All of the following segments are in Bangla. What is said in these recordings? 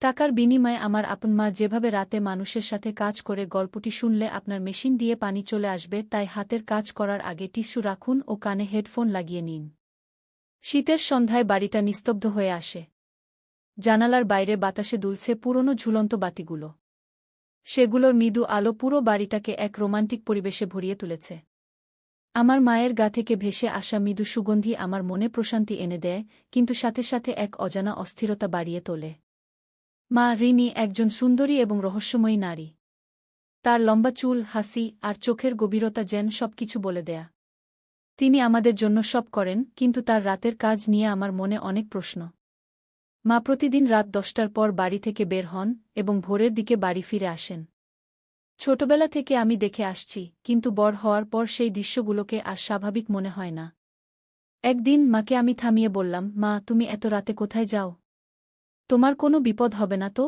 টাকার বিনিময়ে আমার আপন মা যেভাবে রাতে মানুষের সাথে কাজ করে গল্পটি শুনলে আপনার মেশিন দিয়ে পানি চলে আসবে, তাই হাতের কাজ করার আগে টিস্যু রাখুন ও কানে হেডফোন লাগিয়ে নিন। শীতের সন্ধ্যায় বাড়িটা নিস্তব্ধ হয়ে আসে। জানালার বাইরে বাতাসে দুলছে পুরনো ঝুলন্ত বাতিগুলো। সেগুলোর মৃদু আলো পুরো বাড়িটাকে এক রোমান্টিক পরিবেশে ভরিয়ে তুলেছে। আমার মায়ের গা থেকে ভেসে আসা মৃদু সুগন্ধি আমার মনে প্রশান্তি এনে দেয়, কিন্তু সাথে সাথে এক অজানা অস্থিরতা বাড়িয়ে তোলে। মা রিনি একজন সুন্দরী এবং রহস্যময়ী নারী। তার লম্বা চুল, হাসি আর চোখের গভীরতা যেন সবকিছু বলে দেয়া। তিনি আমাদের জন্য সব করেন, কিন্তু তার রাতের কাজ নিয়ে আমার মনে অনেক প্রশ্ন। মা প্রতিদিন রাত 10টার পর বাড়ি থেকে বের হন এবং ভোরের দিকে বাড়ি ফিরে আসেন। ছোটবেলা থেকে আমি দেখে আসছি, কিন্তু বড় হওয়ার পর সেই দৃশ্যগুলোকে আর স্বাভাবিক মনে হয় না। একদিন মাকে আমি থামিয়ে বললাম, মা, তুমি এত রাতে কোথায় যাও? তোমার কোনো বিপদ হবে না তো?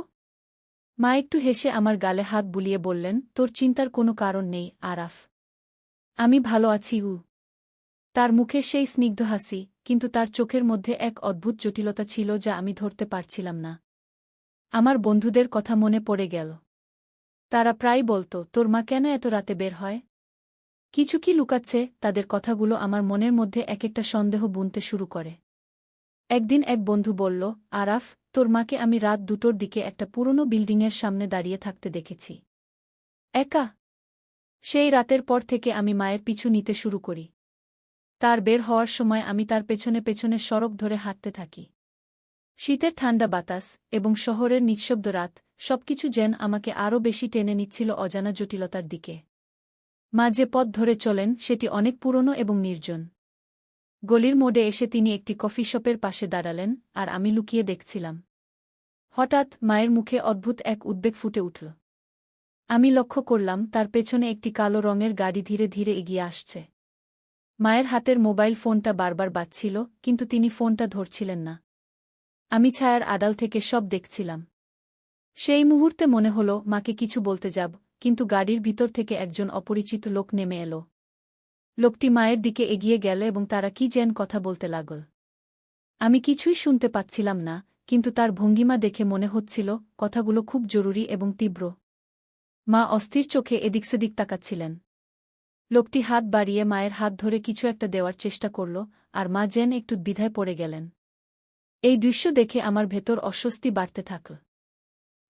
মা একটু হেসে আমার গালে হাত বুলিয়ে বললেন, তোর চিন্তার কোনো কারণ নেই, আরাফ। আমি ভালো আছি। তার মুখে সেই স্নিগ্ধ হাসি, কিন্তু তার চোখের মধ্যে এক অদ্ভুত জটিলতা ছিল যা আমি ধরতে পারছিলাম না। আমার বন্ধুদের কথা মনে পড়ে গেল। তারা প্রায় বলত, তোর মা কেন এত রাতে বের হয়? কিছু কি লুকাচ্ছে? তাদের কথাগুলো আমার মনের মধ্যে এক একটা সন্দেহ বুনতে শুরু করে। একদিন এক বন্ধু বলল, আরাফ, তোর মাকে আমি রাত 2টোর দিকে একটা পুরনো বিল্ডিংয়ের সামনে দাঁড়িয়ে থাকতে দেখেছি। একা। সেই রাতের পর থেকে আমি মায়ের পিছু নিতে শুরু করি। তার বের হওয়ার সময় আমি তার পেছনে পেছনে সড়ক ধরে হাঁটতে থাকি। শীতের ঠান্ডা বাতাস এবং শহরের নিঃশব্দ রাত, সবকিছু যেন আমাকে আরও বেশি টেনে নিচ্ছিল অজানা জটিলতার দিকে। মা যে পথ ধরে চলেন সেটি অনেক পুরনো এবং নির্জন। গলির মোড়ে এসে তিনি একটি কফি শপের পাশে দাঁড়ালেন, আর আমি লুকিয়ে দেখছিলাম। হঠাৎ মায়ের মুখে অদ্ভুত এক উদ্বেগ ফুটে উঠল। আমি লক্ষ্য করলাম তার পেছনে একটি কালো রঙের গাড়ি ধীরে ধীরে এগিয়ে আসছে। মায়ের হাতের মোবাইল ফোনটা বারবার বাজছিল, কিন্তু তিনি ফোনটা ধরছিলেন না। আমি ছায়ার আড়াল থেকে সব দেখছিলাম। সেই মুহূর্তে মনে হলো মাকে কিছু বলতে যাব, কিন্তু গাড়ির ভিতর থেকে একজন অপরিচিত লোক নেমে এলো। লোকটি মায়ের দিকে এগিয়ে গেল এবং তারা কি যেন কথা বলতে লাগল। আমি কিছুই শুনতে পাচ্ছিলাম না, কিন্তু তার ভঙ্গিমা দেখে মনে হচ্ছিল কথাগুলো খুব জরুরি এবং তীব্র। মা অস্থির চোখে এদিক সেদিক তাকাচ্ছিলেন। লোকটি হাত বাড়িয়ে মায়ের হাত ধরে কিছু একটা দেওয়ার চেষ্টা করল, আর মা যেন একটু দ্বিধায় পড়ে গেলেন। এই দৃশ্য দেখে আমার ভেতর অস্বস্তি বাড়তে থাকল।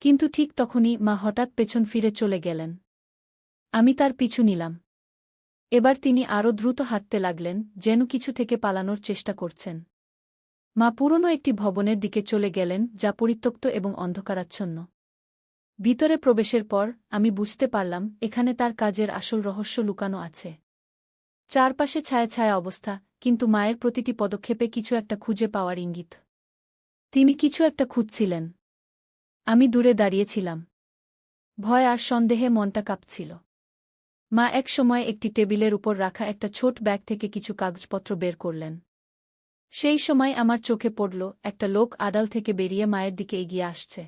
কিন্তু ঠিক তখনই মা হঠাৎ পেছন ফিরে চলে গেলেন। আমি তার পিছু নিলাম। এবার তিনি আরও দ্রুত হাঁটতে লাগলেন, যেন কিছু থেকে পালানোর চেষ্টা করছেন। মা পুরনো একটি ভবনের দিকে চলে গেলেন, যা পরিত্যক্ত এবং অন্ধকারাচ্ছন্ন। ভিতরে প্রবেশের পর আমি বুঝতে পারলাম এখানে তার কাজের আসল রহস্য লুকানো আছে। চারপাশে ছায়া ছায়া অবস্থা, কিন্তু মায়ের প্রতিটি পদক্ষেপে কিছু একটা খুঁজে পাওয়ার ইঙ্গিত। তিনি কিছু একটা খুঁজছিলেন। আমি দূরে দাঁড়িয়েছিলাম। ভয় আর সন্দেহে মনটা কাঁপছিল। মা এক সময় একটি টেবিলের উপর রাখা একটা ছোট ব্যাগ থেকে কিছু কাগজপত্র বের করলেন। সেই সময় আমার চোখে পড়ল একটা লোক আড়াল থেকে বেরিয়ে মায়ের দিকে এগিয়ে আসছে।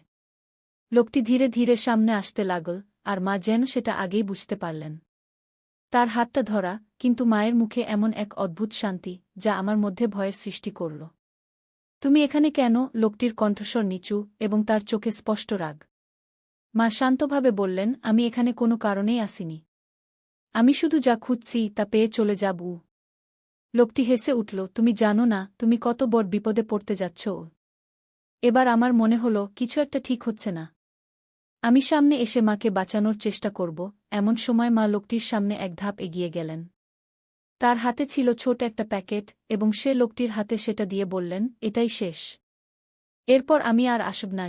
লোকটি ধীরে ধীরে সামনে আসতে লাগল, আর মা যেন সেটা আগেই বুঝতে পারলেন। তার হাতটা ধরা, কিন্তু মায়ের মুখে এমন এক অদ্ভুত শান্তি, যা আমার মধ্যে ভয়ের সৃষ্টি করল। তুমি এখানে কেন? লোকটির কণ্ঠস্বর নিচু এবং তার চোখে স্পষ্ট রাগ। মা শান্তভাবে বললেন, আমি এখানে কোনো কারণেই আসিনি। আমি শুধু যা খুঁজছি তা পেয়ে চলে যাব। লোকটি হেসে উঠল, তুমি জানো না তুমি কত বড় বিপদে পড়তে যাচ্ছ। এবার আমার মনে হলো কিছু একটা ঠিক হচ্ছে না। আমি সামনে এসে মাকে বাঁচানোর চেষ্টা করব, এমন সময় মা লোকটির সামনে এক ধাপ এগিয়ে গেলেন। তার হাতে ছিল ছোট একটা প্যাকেট, এবং সে লোকটির হাতে সেটা দিয়ে বললেন, এটাই শেষ। এরপর আমি আর আসব না।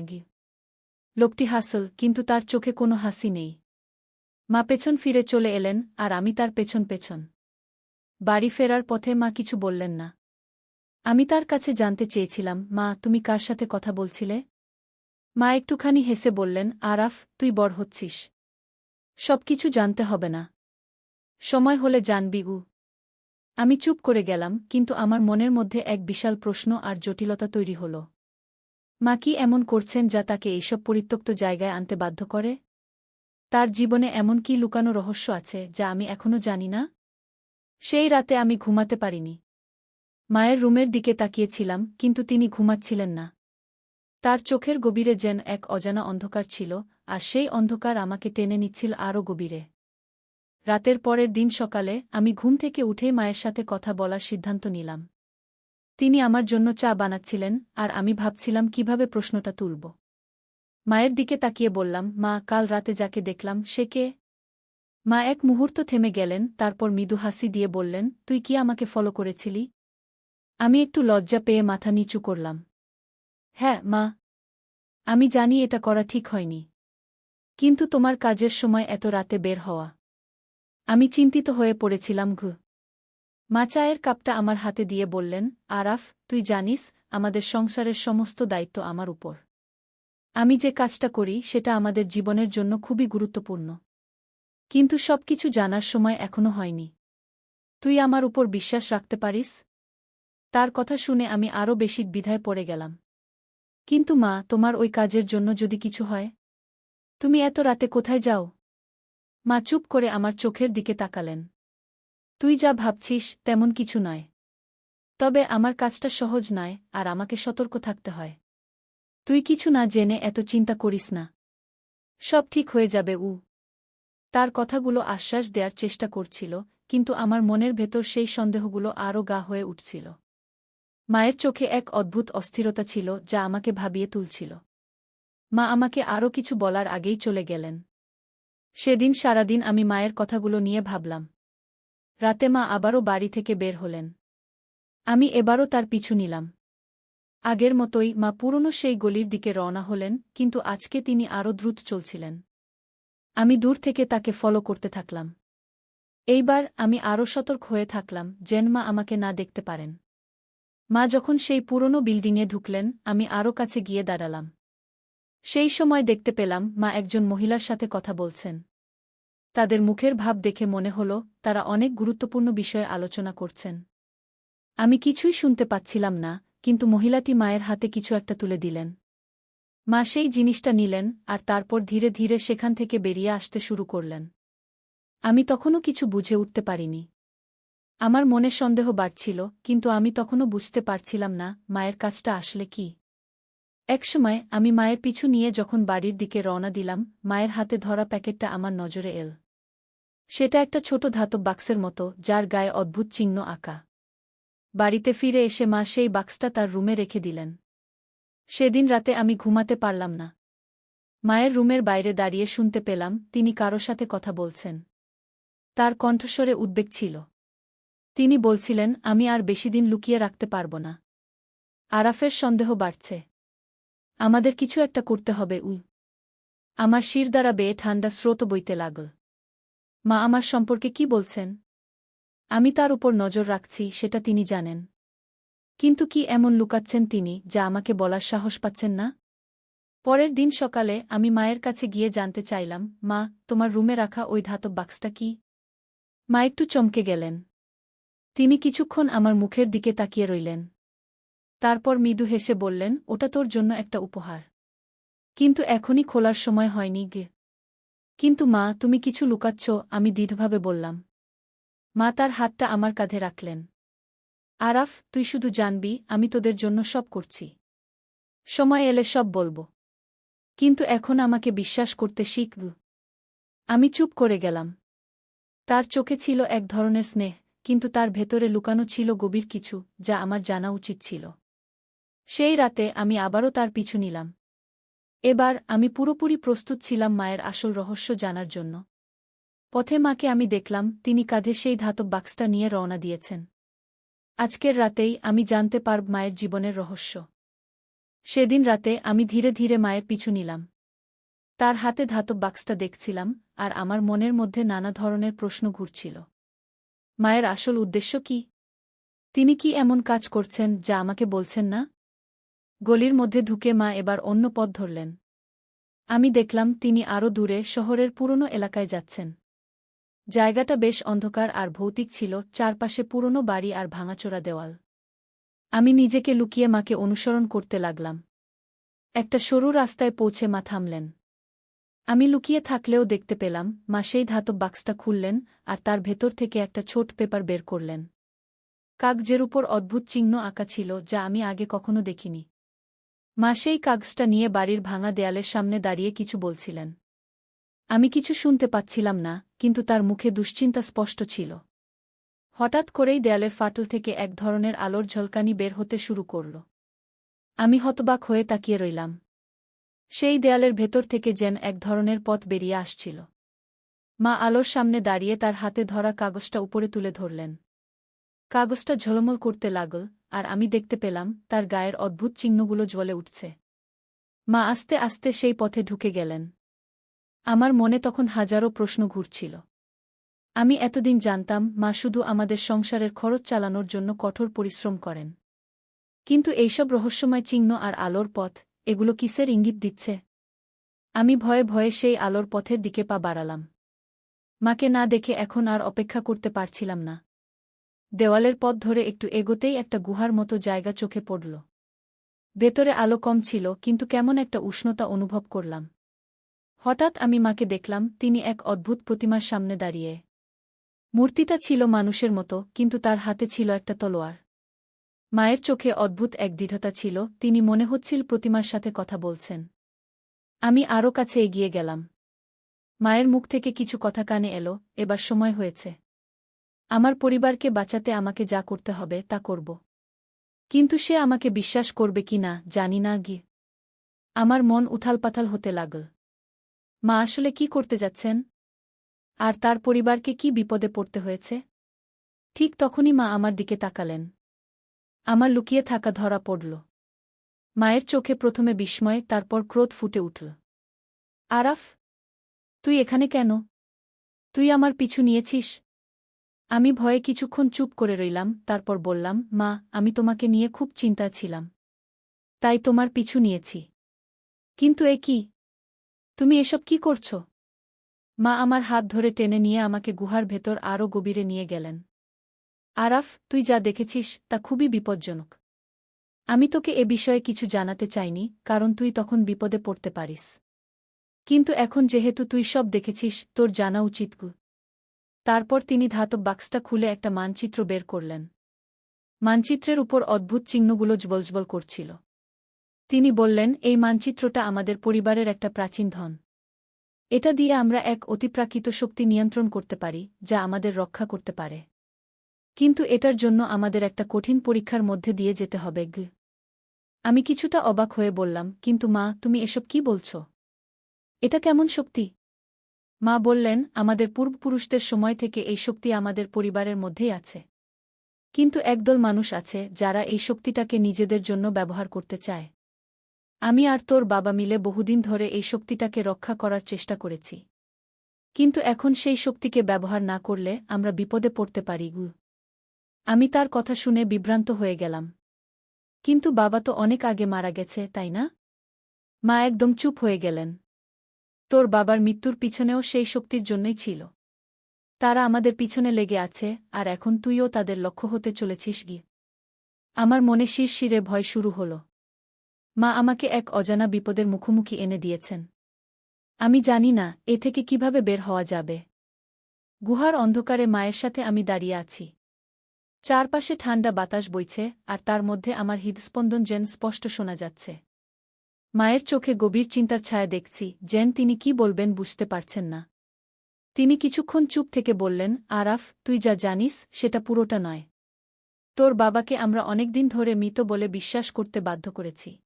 লোকটি হাসল, কিন্তু তার চোখে কোনো হাসি নেই। মা পেছন ফিরে চলে এলেন, আর আমি তার পেছন পেছন। বাড়ি ফেরার পথে মা কিছু বললেন না। আমি তার কাছে জানতে চেয়েছিলাম, মা, তুমি কার সাথে কথা বলছিলে? মা একটুখানি হেসে বললেন, আরাফ, তুই বড় হচ্ছিস। সবকিছু জানতে হবে না। সময় হলে জানবি। আমি চুপ করে গেলাম, কিন্তু আমার মনের মধ্যে এক বিশাল প্রশ্ন আর জটিলতা তৈরি হল। মা কি এমন করছেন যা তাকে এইসব পরিত্যক্ত জায়গায় আনতে বাধ্য করে? তার জীবনে এমন কি লুকানো রহস্য আছে যা আমি এখনো জানি না? সেই রাতে আমি ঘুমাতে পারিনি। মায়ের রুমের দিকে তাকিয়েছিলাম, কিন্তু তিনি ঘুমাচ্ছিলেন না। তার চোখের গভীরে যেন এক অজানা অন্ধকার ছিল, আর সেই অন্ধকার আমাকে টেনে নিচ্ছিল আরও গভীরে। রাতের পরের দিন সকালে আমি ঘুম থেকে উঠেই মায়ের সাথে কথা বলার সিদ্ধান্ত নিলাম। তিনি আমার জন্য চা বানাচ্ছিলেন, আর আমি ভাবছিলাম কিভাবে প্রশ্নটা তুলব। মায়ের দিকে তাকিয়ে বললাম, মা, কাল রাতে যাকে দেখলাম সে কে? মা এক মুহূর্ত থেমে গেলেন, তারপর মৃদু হাসি দিয়ে বললেন, তুই কি আমাকে ফলো করেছিলি? আমি একটু লজ্জা পেয়ে মাথা নিচু করলাম। হ্যাঁ, মা। আমি জানি এটা করা ঠিক হয়নি। কিন্তু তোমার কাজের সময় এত রাতে বের হওয়া। আমি চিন্তিত হয়ে পড়েছিলাম। মা চায়ের কাপটা আমার হাতে দিয়ে বললেন, আরাফ, তুই জানিস, আমাদের সংসারের সমস্ত দায়িত্ব আমার উপর। আমি যে কাজটা করি সেটা আমাদের জীবনের জন্য খুবই গুরুত্বপূর্ণ। কিন্তু সবকিছু জানার সময় এখনো হয়নি। তুই আমার উপর বিশ্বাস রাখতে পারিস? তার কথা শুনে আমি আরও বেশি দ্বিধায় পড়ে গেলাম। কিন্তু মা, তোমার ওই কাজের জন্য যদি কিছু হয়? তুমি এত রাতে কোথায় যাও? মা চুপ করে আমার চোখের দিকে তাকালেন। তুই যা ভাবছিস তেমন কিছু নয়। তবে আমার কাজটা সহজ নয়, আর আমাকে সতর্ক থাকতে হয়। তুই কিছু না জেনে এত চিন্তা করিস না। সব ঠিক হয়ে যাবে। তার কথাগুলো আশ্বাস দেওয়ার চেষ্টা করছিল, কিন্তু আমার মনের ভেতর সেই সন্দেহগুলো আরও গা হয়ে উঠছিল। মায়ের চোখে এক অদ্ভুত অস্থিরতা ছিল যা আমাকে ভাবিয়ে তুলছিল। মা আমাকে আরও কিছু বলার আগেই চলে গেলেন। সেদিন সারাদিন আমি মায়ের কথাগুলো নিয়ে ভাবলাম। রাতে মা আবারও বাড়ি থেকে বের হলেন। আমি এবারও তার পিছু নিলাম। আগের মতোই মা পুরনো সেই গলির দিকে রওনা হলেন, কিন্তু আজকে তিনি আরও দ্রুত চলছিলেন। আমি দূর থেকে তাকে ফলো করতে থাকলাম। এইবার আমি আরও সতর্ক হয়ে থাকলাম যেন মা আমাকে না দেখতে পারেন। মা যখন সেই পুরনো বিল্ডিংয়ে ঢুকলেন, আমি আরও কাছে গিয়ে দাঁড়ালাম। সেই সময় দেখতে পেলাম মা একজন মহিলার সাথে কথা বলছেন। তাদের মুখের ভাব দেখে মনে হল তারা অনেক গুরুত্বপূর্ণ বিষয়ে আলোচনা করছেন। আমি কিছুই শুনতে পাচ্ছিলাম না, কিন্তু মহিলাটি মায়ের হাতে কিছু একটা তুলে দিলেন। মা সেই জিনিসটা নিলেন, আর তারপর ধীরে ধীরে সেখান থেকে বেরিয়ে আসতে শুরু করলেন। আমি তখনও কিছু বুঝে উঠতে পারিনি। আমার মনে সন্দেহ বাড়ছিল, কিন্তু আমি তখনও বুঝতে পারছিলাম না মায়ের কাজটা আসলে কি। একসময় আমি মায়ের পিছু নিয়ে যখন বাড়ির দিকে রওনা দিলাম, মায়ের হাতে ধরা প্যাকেটটা আমার নজরে এল। সেটা একটা ছোট ধাতব বাক্সের মতো, যার গায়ে অদ্ভুত চিহ্ন আঁকা। বাড়িতে ফিরে এসে মা সেই বাক্সটা তার রুমে রেখে দিলেন। সেদিন রাতে আমি ঘুমাতে পারলাম না। মায়ের রুমের বাইরে দাঁড়িয়ে শুনতে পেলাম তিনি কারো সাথে কথা বলছেন। তার কণ্ঠস্বরে উদ্বেগ ছিল। তিনি বলছিলেন, আমি আর বেশিদিন লুকিয়ে রাখতে পারব না। আরাফের সন্দেহ বাড়ছে। আমাদের কিছু একটা করতে হবে। আমার শির দ্বারা বেয়ে ঠান্ডা স্রোত বইতে লাগল। মা আমার সম্পর্কে কি বলছেন? আমি তার উপর নজর রাখছি সেটা তিনি জানেন। কিন্তু কি এমন লুকাচ্ছেন তিনি যা আমাকে বলার সাহস পাচ্ছেন না? পরের দিন সকালে আমি মায়ের কাছে গিয়ে জানতে চাইলাম, মা, তোমার রুমে রাখা ওই ধাতব বাক্সটা কি? মা একটু চমকে গেলেন। তিনি কিছুক্ষণ আমার মুখের দিকে তাকিয়ে রইলেন। তারপর মৃদু হেসে বললেন, ওটা তোর জন্য একটা উপহার। কিন্তু এখনই খোলার সময় হয়নি। কিন্তু মা, তুমি কিছু লুকাচ্ছ, আমি দৃঢ়ভাবে বললাম। মা তার হাতটা আমার কাঁধে রাখলেন। আরাফ, তুই শুধু জানবি আমি তোদের জন্য সব করছি। সময় এলে সব বলবো। কিন্তু এখন আমাকে বিশ্বাস করতে শিখ। আমি চুপ করে গেলাম। তার চোখে ছিল এক ধরনের স্নেহ, কিন্তু তার ভেতরে লুকানো ছিল গভীর কিছু, যা আমার জানা উচিত ছিল। সেই রাতে আমি আবারও তার পিছু নিলাম। এবার আমি পুরোপুরি প্রস্তুত ছিলাম মায়ের আসল রহস্য জানার জন্য। পথে মাকে আমি দেখলাম, তিনি কাঁধে সেই ধাতব বাক্সটা নিয়ে রওনা দিয়েছেন। আজকের রাতেই আমি জানতে পারব মায়ের জীবনের রহস্য। সেদিন রাতে আমি ধীরে ধীরে মায়ের পিছু নিলাম। তার হাতে ধাতব বাক্সটা দেখছিলাম, আর আমার মনের মধ্যে নানা ধরনের প্রশ্ন ঘুরছিল। মায়ের আসল উদ্দেশ্য কি? তিনি কি এমন কাজ করছেন যা আমাকে বলছেন না? গলির মধ্যে ঢুকে মা এবার অন্য পথ ধরলেন। আমি দেখলাম তিনি আরও দূরে শহরের পুরনো এলাকায় যাচ্ছেন। জায়গাটা বেশ অন্ধকার আর ভৌতিক ছিল, চারপাশে পুরনো বাড়ি আর ভাঙাচোরা দেওয়াল। আমি নিজেকে লুকিয়ে মাকে অনুসরণ করতে লাগলাম। একটা সরু রাস্তায় পৌঁছে মা থামলেন। আমি লুকিয়ে থাকলেও দেখতে পেলাম মা সেই ধাতব বাক্সটা খুললেন, আর তার ভেতর থেকে একটা ছোট পেপার বের করলেন। কাগজের উপর অদ্ভুত চিহ্ন আঁকা ছিল যা আমি আগে কখনো দেখিনি। মা সেই কাগজটা নিয়ে বাড়ির ভাঙা দেয়ালের সামনে দাঁড়িয়ে কিছু বলছিলেন। আমি কিছু শুনতে পাচ্ছিলাম না, কিন্তু তার মুখে দুশ্চিন্তা স্পষ্ট ছিল। হঠাৎ করেই দেয়ালের ফাটল থেকে এক ধরনের আলোর ঝলকানি বের হতে শুরু করল। আমি হতবাক হয়ে তাকিয়ে রইলাম। সেই দেয়ালের ভেতর থেকে যেন এক ধরনের পথ বেরিয়ে আসছিল। মা আলোর সামনে দাঁড়িয়ে তার হাতে ধরা কাগজটা উপরে তুলে ধরলেন। কাগজটা ঝলমল করতে লাগল, আর আমি দেখতে পেলাম তার গায়ের অদ্ভুত চিহ্নগুলো জ্বলে উঠছে। মা আস্তে আস্তে সেই পথে ঢুকে গেলেন। আমার মনে তখন হাজারো প্রশ্ন ঘুরছিল। আমি এতদিন জানতাম মা শুধু আমাদের সংসারের খরচ চালানোর জন্য কঠোর পরিশ্রম করেন। কিন্তু এইসব রহস্যময় চিহ্ন আর আলোর পথ, এগুলো কিসের ইঙ্গিত দিচ্ছে? আমি ভয়ে ভয়ে সেই আলোর পথের দিকে পা বাড়ালাম। মাকে না দেখে এখন আর অপেক্ষা করতে পারছিলাম না। দেওয়ালের পথ ধরে একটু এগোতেই একটা গুহার মতো জায়গা চোখে পড়ল। ভেতরে আলো কম ছিল, কিন্তু কেমন একটা উষ্ণতা অনুভব করলাম। হঠাৎ আমি মাকে দেখলাম, তিনি এক অদ্ভুত প্রতিমার সামনে দাঁড়িয়ে। মূর্তিটা ছিল মানুষের মতো, কিন্তু তার হাতে ছিল একটা তলোয়ার। মায়ের চোখে অদ্ভুত এক দৃঢ়তা ছিল, তিনি মনে হচ্ছিল প্রতিমার সাথে কথা বলছেন। আমি আরও কাছে এগিয়ে গেলাম। মায়ের মুখ থেকে কিছু কথা কানে এলো, এবার সময় হয়েছে। আমার পরিবারকে বাঁচাতে আমাকে যা করতে হবে তা করব। কিন্তু সে আমাকে বিশ্বাস করবে কি না জানি না গি। আমার মন উথালপাথাল হতে লাগল। মা আসলে কি করতে যাচ্ছেন? আর তার পরিবারকে কি বিপদে পড়তে হয়েছে? ঠিক তখনই মা আমার দিকে তাকালেন। আমার লুকিয়ে থাকা ধরা পড়ল। মায়ের চোখে প্রথমে বিস্ময়, তারপর ক্রোধ ফুটে উঠল। আরাফ, তুই এখানে কেন? তুই আমার পিছু নিয়েছিস? আমি ভয়ে কিছুক্ষণ চুপ করে রইলাম, তারপর বললাম, মা, আমি তোমাকে নিয়ে খুব চিন্তায় ছিলাম। তাই তোমার পিছু নিয়েছি। কিন্তু এ কি? তুমি এসব কি করছ? মা আমার হাত ধরে টেনে নিয়ে আমাকে গুহার ভেতর আরও গভীরে নিয়ে গেলেন। আরাফ, তুই যা দেখেছিস তা খুবই বিপজ্জনক। আমি তোকে এ বিষয়ে কিছু জানাতে চাইনি, কারণ তুই তখন বিপদে পড়তে পারিস। কিন্তু এখন যেহেতু তুই সব দেখেছিস, তোর জানা উচিত। তারপর তিনি ধাতব বাক্সটা খুলে একটা মানচিত্র বের করলেন। মানচিত্রের উপর অদ্ভুত চিহ্নগুলো জ্বলজ্বল করছিল। তিনি বললেন, এই মানচিত্রটা আমাদের পরিবারের একটা প্রাচীন ধন। এটা দিয়ে আমরা এক অতিপ্রাকৃত শক্তি নিয়ন্ত্রণ করতে পারি, যা আমাদের রক্ষা করতে পারে। কিন্তু এটার জন্য আমাদের একটা কঠিন পরীক্ষার মধ্যে দিয়ে যেতে হবে। আমি কিছুটা অবাক হয়ে বললাম, কিন্তু মা, তুমি এসব কি বলছ? এটা কেমন শক্তি? মা বললেন, আমাদের পূর্বপুরুষদের সময় থেকে এই শক্তি আমাদের পরিবারের মধ্যেই আছে। কিন্তু একদল মানুষ আছে যারা এই শক্তিটাকে নিজেদের জন্য ব্যবহার করতে চায়। আমি আর তোর বাবা মিলে বহুদিন ধরে এই শক্তিটাকে রক্ষা করার চেষ্টা করেছি। কিন্তু এখন সেই শক্তিকে ব্যবহার না করলে আমরা বিপদে পড়তে পারি। আমি তার কথা শুনে বিভ্রান্ত হয়ে গেলাম। কিন্তু বাবা তো অনেক আগে মারা গেছে, তাই না? মা একদম চুপ হয়ে গেলেন। তোর বাবার মৃত্যুর পিছনেও সেই শক্তির জন্যই ছিল। তারা আমাদের পিছনে লেগে আছে, আর এখন তুইও তাদের লক্ষ্য হতে চলেছিস গিয়ে। আমার মনে শিরশিরে ভয় শুরু হল। মা আমাকে এক অজানা বিপদের মুখোমুখি এনে দিয়েছেন। আমি জানি না এ থেকে কিভাবে বের হওয়া যাবে। গুহার অন্ধকারে মায়ের সাথে আমি দাঁড়িয়ে আছি। চারপাশে ঠান্ডা বাতাস বইছে, আর তার মধ্যে আমার হৃদস্পন্দন যেন স্পষ্ট শোনা যাচ্ছে। মায়ের চোখে গভীর চিন্তার ছায়া দেখছি, যেন তিনি কি বলবেন বুঝতে পারছেন না। তিনি কিছুক্ষণ চুপ থেকে বললেন, আরাফ, তুই যা জানিস সেটা পুরোটা নয়। তোর বাবাকে আমরা অনেকদিন ধরে মৃত বলে বিশ্বাস করতে বাধ্য করেছি।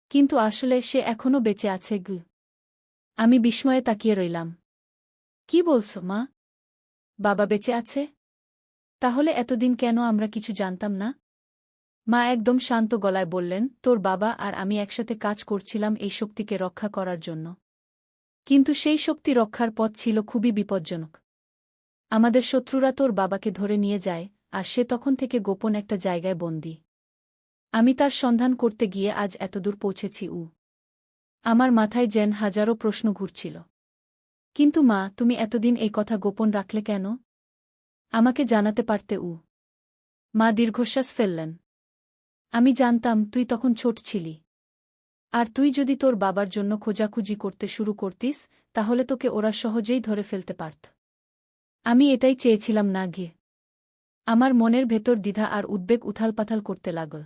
কিন্তু আসলে সে এখনও বেঁচে আছে। আমি বিস্ময়ে তাকিয়ে রইলাম। কি বলছ মা? বাবা বেঁচে আছে? তাহলে এতদিন কেন আমরা কিছু জানতাম না? মা একদম শান্ত গলায় বললেন, তোর বাবা আর আমি একসাথে কাজ করছিলাম এই শক্তিকে রক্ষা করার জন্য। কিন্তু সেই শক্তি রক্ষার পথ ছিল খুবই বিপজ্জনক। আমাদের শত্রুরা তোর বাবাকে ধরে নিয়ে যায়, আর সে তখন থেকে গোপন একটা জায়গায় বন্দী। আমি তার সন্ধান করতে গিয়ে আজ এতদূর পৌঁছেছি। আমার মাথায় যেন হাজারো প্রশ্ন ঘুরছিল। কিন্তু মা, তুমি এতদিন এই কথা গোপন রাখলে কেন? আমাকে জানাতে পারতে। মা দীর্ঘশ্বাস ফেললেন। আমি জানতাম তুই তখন ছোট ছিলি। আর তুই যদি তোর বাবার জন্য খোঁজাখুঁজি করতে শুরু করতিস, তাহলে তোকে ওরা সহজেই ধরে ফেলতে পারত। আমি এটাই চেয়েছিলাম না গিয়ে। আমার মনের ভেতর দ্বিধা আর উদ্বেগ উথালপাথাল করতে লাগল।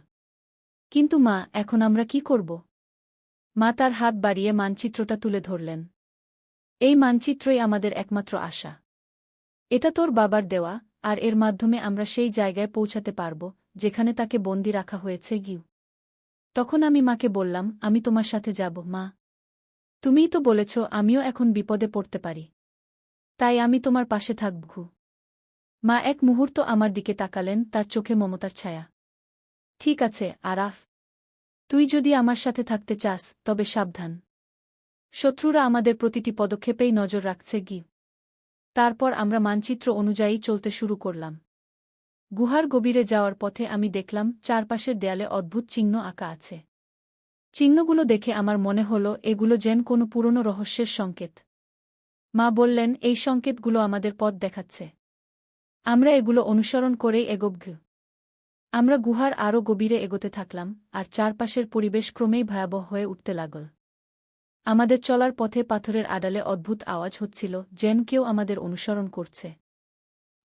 কিন্তু মা, এখন আমরা কি করব? মা তার হাত বাড়িয়ে মানচিত্রটা তুলে ধরলেন। এই মানচিত্রই আমাদের একমাত্র আশা। এটা তোর বাবার দেওয়া, আর এর মাধ্যমে আমরা সেই জায়গায় পৌঁছাতে পারব যেখানে তাকে বন্দি রাখা হয়েছে গিউ। তখন আমি মাকে বললাম, আমি তোমার সাথে যাব মা। তুমিই তো বলেছ আমিও এখন বিপদে পড়তে পারি। তাই আমি তোমার পাশে থাকব। মা এক মুহূর্ত আমার দিকে তাকালেন, তার চোখে মমতার ছায়া। ঠিক আছে আরাফ, তুই যদি আমার সাথে থাকতে চাস তবে সাবধান। শত্রুরা আমাদের প্রতিটি পদক্ষেপেই নজর রাখছে গি। তারপর আমরা মানচিত্র অনুযায়ী চলতে শুরু করলাম। গুহার গভীরে যাওয়ার পথে আমি দেখলাম চারপাশের দেয়ালে অদ্ভুত চিহ্ন আঁকা আছে। চিহ্নগুলো দেখে আমার মনে হল এগুলো যেন কোনো পুরনো রহস্যের সংকেত। মা বললেন, এই সংকেতগুলো আমাদের পথ দেখাচ্ছে। আমরা এগুলো অনুসরণ করেই এগোব। আমরা গুহার আরও গভীরে এগোতে থাকলাম, আর চারপাশের পরিবেশ ক্রমেই ভয়াবহ হয়ে উঠতে লাগল। আমাদের চলার পথে পাথরের আড়ালে অদ্ভুত আওয়াজ হচ্ছিল, যেন কেউ আমাদের অনুসরণ করছে।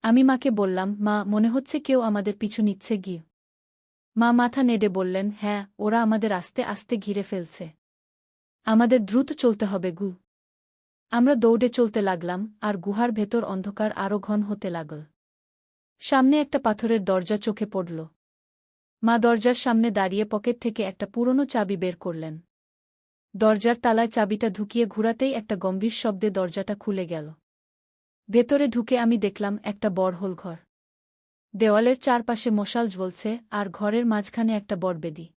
আমি মাকে বললাম, মা, মনে হচ্ছে কেউ আমাদের পিছু নিচ্ছে গিয়ে। মা মাথা নেড়ে বললেন, হ্যাঁ, ওরা আমাদের আস্তে আস্তে ঘিরে ফেলছে। আমাদের দ্রুত চলতে হবে গু। আমরা দৌড়ে চলতে লাগলাম, আর গুহার ভেতর অন্ধকার আরও ঘন হতে লাগল। সামনে একটা পাথরের দরজা চোখে পড়ল। মা দরজার সামনে দাঁড়িয়ে পকেট থেকে একটা পুরনো চাবি বের করলেন। দরজার তালায় চাবিটা ঢুকিয়ে ঘুরাতেই একটা গম্ভীর শব্দে দরজাটা খুলে গেল। ভেতরে ঢুকে আমি দেখলাম একটা বড় হোল ঘর। দেওয়ালের চারপাশে মশাল জ্বলছে, আর ঘরের মাঝখানে একটা বড় বেদি।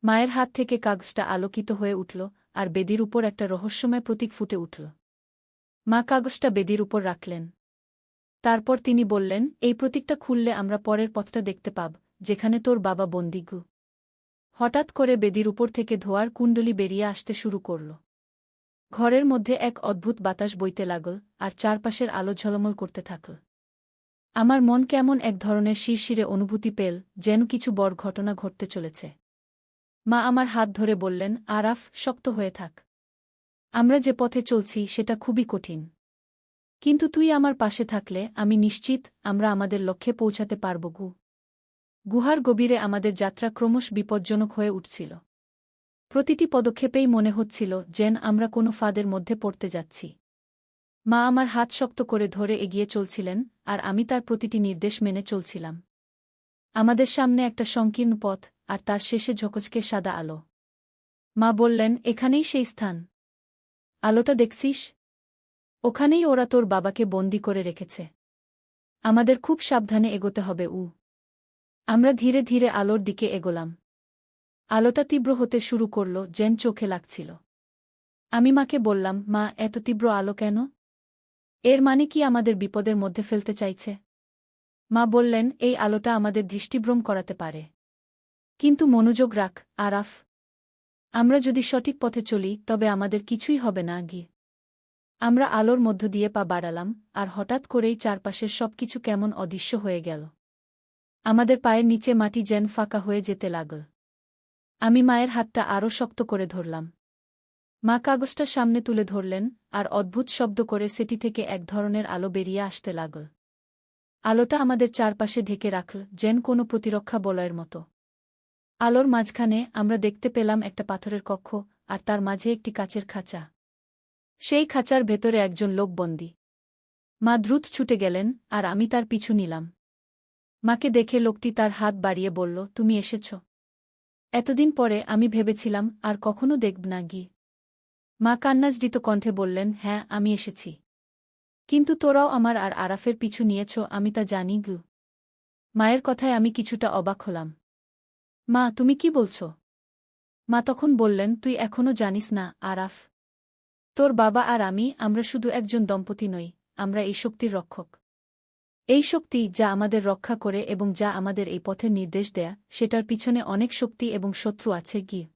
মায়ের হাত থেকে কাগজটা আলোকিত হয়ে উঠল, আর বেদির উপর একটা রহস্যময় প্রতীক ফুটে উঠল। মা কাগজটা বেদির উপর রাখলেন। তারপর তিনি বললেন, এই প্রতীকটা খুললে আমরা পরের পথটা দেখতে পাব, যেখানে তোর বাবা বন্দী গু। হঠাৎ করে বেদির উপর থেকে ধোঁয়ার কুণ্ডলী বেরিয়ে আসতে শুরু করল। ঘরের মধ্যে এক অদ্ভুত বাতাস বইতে লাগল, আর চারপাশের আলো ঝলমল করতে থাকল। আমার মন কেমন এক ধরনের শিরশিরে অনুভূতি পেল, যেন কিছু বড় ঘটনা ঘটতে চলেছে। মা আমার হাত ধরে বললেন, আরাফ, শক্ত হয়ে থাক। আমরা যে পথে চলছি সেটা খুবই কঠিন। কিন্তু তুই আমার পাশে থাকলে আমি নিশ্চিত আমরা আমাদের লক্ষ্যে পৌঁছাতে পারব গু। গুহার গভীরে আমাদের যাত্রা ক্রমশ বিপজ্জনক হয়ে উঠছিল। প্রতিটি পদক্ষেপেই মনে হচ্ছিল যেন আমরা কোনো ফাঁদের মধ্যে পড়তে যাচ্ছি। মা আমার হাত শক্ত করে ধরে এগিয়ে চলছিলেন, আর আমি তার প্রতিটি নির্দেশ মেনে চলছিলাম। আমাদের সামনে একটা সংকীর্ণ পথ, আর তার শেষে ঝকঝকে সাদা আলো। মা বললেন, এখানেই সেই স্থান। আলোটা দেখছিস? ওখানেই ওরা তোর বাবাকে বন্দি করে রেখেছে। আমাদের খুব সাবধানে এগোতে হবে। আমরা ধীরে ধীরে আলোর দিকে এগোলাম। আলোটা তীব্র হতে শুরু করল, যেন চোখে লাগছিল। আমি মাকে বললাম, মা, এত তীব্র আলো কেন? এর মানে কি আমাদের বিপদের মধ্যে ফেলতে চাইছে? মা বললেন, এই আলোটা আমাদের দৃষ্টিভ্রম করাতে পারে। কিন্তু মনোযোগ রাখ, আরাফ। আমরা যদি সঠিক পথে চলি তবে আমাদের কিছুই হবে না গিয়ে। আমরা আলোর মধ্য দিয়ে পা বাড়ালাম, আর হঠাৎ করেই চারপাশের সবকিছু কেমন অদৃশ্য হয়ে গেল। আমাদের পায়ের নিচে মাটি যেন ফাঁকা হয়ে যেতে লাগল। আমি মায়ের হাতটা আরও শক্ত করে ধরলাম। মা কাগজটা সামনে তুলে ধরলেন, আর অদ্ভুত শব্দ করে সেটি থেকে এক ধরনের আলো বেরিয়ে আসতে লাগল। আলোটা আমাদের চারপাশে ঢেকে রাখল, যেন কোনো প্রতিরক্ষা বলয়ের মতো। আলোর মাঝখানে আমরা দেখতে পেলাম একটা পাথরের কক্ষ, আর তার মাঝে একটি কাচের খাঁচা। সেই খাঁচার ভেতরে একজন লোক বন্দী। মা দ্রুত ছুটে গেলেন, আর আমি তার পিছু নিলাম। মাকে দেখে লোকটি তার হাত বাড়িয়ে বলল, তুমি এসেছ। এতদিন পরে আমি ভেবেছিলাম আর কখনো দেখব না গি। মা কান্নাজড়িত কণ্ঠে বললেন, হ্যাঁ, আমি এসেছি। কিন্তু তোরাও আমার আর আরাফের পিছু নিয়েছ, আমি তা জানি গু। মায়ের কথায় আমি কিছুটা অবাক হলাম। মা, তুমি কি বলছ? মা তখন বললেন, তুই এখনও জানিস না আরাফ। তোর বাবা আর আমরা শুধু একজন দম্পতি নই, আমরা এই শক্তির রক্ষক। এই শক্তি যা আমাদের রক্ষা করে এবং যা আমাদের এই পথের নির্দেশ দেয়া, সেটার পিছনে অনেক শক্তি এবং শত্রু আছে গি।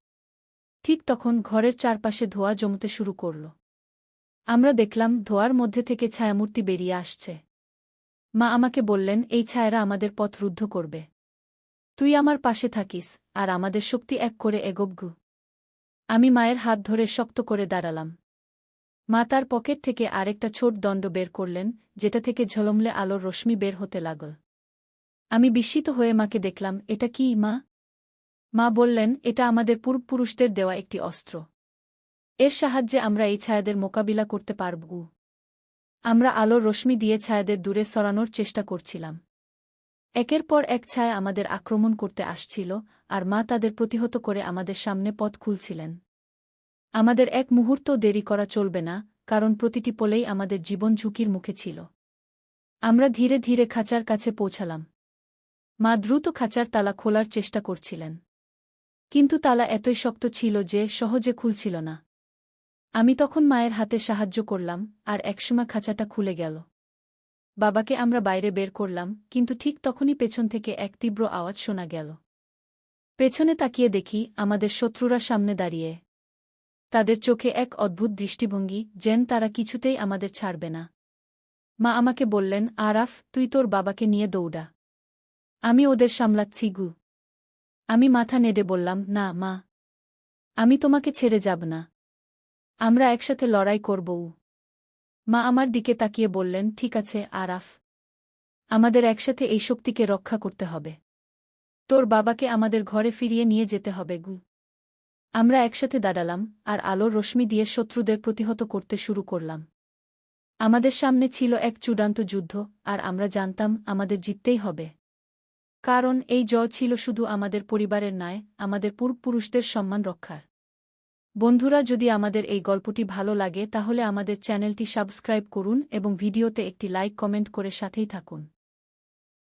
ঠিক তখন ঘরের চারপাশে ধোঁয়া জমতে শুরু করল। আমরা দেখলাম ধোঁয়ার মধ্যে থেকে ছায়ামূর্তি বেরিয়ে আসছে। মা আমাকে বললেন, এই ছায়ারা আমাদের পথ রুদ্ধ করবে। তুই আমার পাশে থাকিস, আর আমাদের শক্তি এক করে এগোব গু। আমি মায়ের হাত ধরে শক্ত করে দাঁড়ালাম। মা তার পকেট থেকে আরেকটা ছোট দণ্ড বের করলেন, যেটা থেকে ঝলমলে আলোর রশ্মি বের হতে লাগল। আমি বিস্মিত হয়ে মাকে দেখলাম, এটা কি মা? মা বললেন, এটা আমাদের পূর্বপুরুষদের দেওয়া একটি অস্ত্র। এর সাহায্যে আমরা এই ছায়াদের মোকাবিলা করতে পারব। আমরা আলোর রশ্মি দিয়ে ছায়াদের দূরে সরানোর চেষ্টা করছিলাম। একের পর এক ছায়া আমাদের আক্রমণ করতে আসছিল, আর মা তাদের প্রতিহত করে আমাদের সামনে পথ খুলছিলেন। আমাদের এক মুহূর্তও দেরি করা চলবে না, কারণ প্রতিটি পলেই আমাদের জীবন ঝুঁকির মুখে ছিল। আমরা ধীরে ধীরে খাঁচার কাছে পৌঁছালাম। মা দ্রুত খাঁচার তালা খোলার চেষ্টা করছিলেন। কিন্তু তালা এতই শক্ত ছিল যে সহজে খুলছিল না। আমি তখন মায়ের হাতে সাহায্য করলাম, আর একসময় খাঁচাটা খুলে গেল। বাবাকে আমরা বাইরে বের করলাম, কিন্তু ঠিক তখনই পেছন থেকে এক তীব্র আওয়াজ শোনা গেল। পেছনে তাকিয়ে দেখি আমাদের শত্রুরা সামনে দাঁড়িয়ে। তাদের চোখে এক অদ্ভুত দৃষ্টিভঙ্গি, যেন তারা কিছুতেই আমাদের ছাড়বে না। মা আমাকে বললেন, আরাফ, তুই তোর বাবাকে নিয়ে দৌড়া। আমি ওদের সামলাচ্ছি গু। আমি মাথা নেড়ে বললাম, না মা, আমি তোমাকে ছেড়ে যাব না। আমরা একসাথে লড়াই করব। মা আমার দিকে তাকিয়ে বললেন, ঠিক আছে আরাফ, আমাদের একসাথে এই শক্তিকে রক্ষা করতে হবে। তোর বাবাকে আমাদের ঘরে ফিরিয়ে নিয়ে যেতে হবে গু। আমরা একসাথে দাঁড়ালাম, আর আলোর রশ্মি দিয়ে শত্রুদের প্রতিহত করতে শুরু করলাম। আমাদের সামনে ছিল এক চূড়ান্ত যুদ্ধ, আর আমরা জানতাম আমাদের জিততেই হবে। কারণ এই জয় ছিল শুধু আমাদের পরিবারের নয়, আমাদের পূর্বপুরুষদের সম্মান রক্ষার। বন্ধুরা, যদি আমাদের এই গল্পটি ভালো লাগে তাহলে আমাদের চ্যানেলটি সাবস্ক্রাইব করুন এবং ভিডিওতে একটি লাইক কমেন্ট করে সাথেই থাকুন।